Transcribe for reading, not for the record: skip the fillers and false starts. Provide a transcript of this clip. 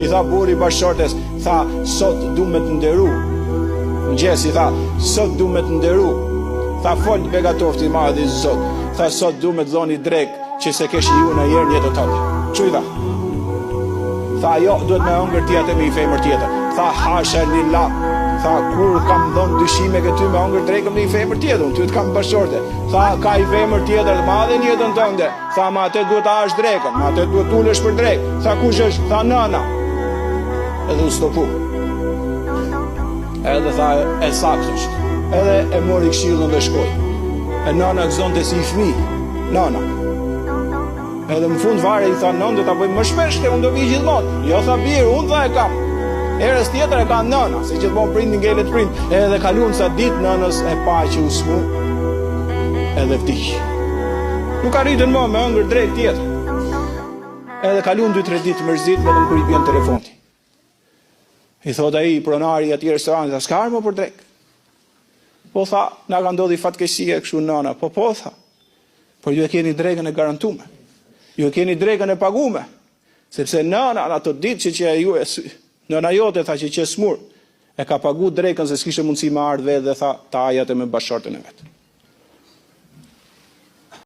I tha burri bashkëshortes, tha, sot du me të nderu. Mëngjes, i tha, sot du me të nderu. Tha, fol begatofti i madh i Zot. Tha, sot du me të dhoni drek që se kesh ju në herë jetën tënde. Çu i tha? Tha, jo, duhet me hëngër tjetër me i femër tjetër. Tha, hasha lillah. Tha, kur kam dhënë dyshime ke ty me hëngër drekëm me i femër tjetër, unë ty të kam bashkëshorte. Tha, ka i femër tjetër të madhe në jetën tënde. Tha, ma atë duhet ta hash drekën, ma atë duhet ulesh për drek. Tha, kush është? Tha, nëna. Edhe u stopu. Edhe tha, e saktë është. Edhe e mori këshillën dhe shkoi. E nëna gëzonte si i fëmijë. Nëna. Edhe në fund fare i tha, nën do ta bëj më shpesh, unë do vi gjithmonë. Jo, tha, birë, unë tha e kam. Herës tjetër e ka nëna, se gjithmonë prindi ngelet prind. Edhe kaluan sa ditë nënës e pa që u smu. Edhe vdiq. Nuk arritën më me hëngër drek tjetër. Edhe kaluan 2-3 ditë mërzit, vetëm kur i bën telefoni. I thot ai pronari i atij restoranti, s'ka më për drek. Po tha, na ka ndodhi fatkeqësia kështu nëna. Po tha. Por ju e keni drekën e garantuar. Ju e keni drekën e paguar. Sepse nëna ato ditë që ju e nëna jote tha që smur e ka pagu drekën se s'kishte mundësi me ardhë dhe tha ta ajate me bashkëshorten e vet.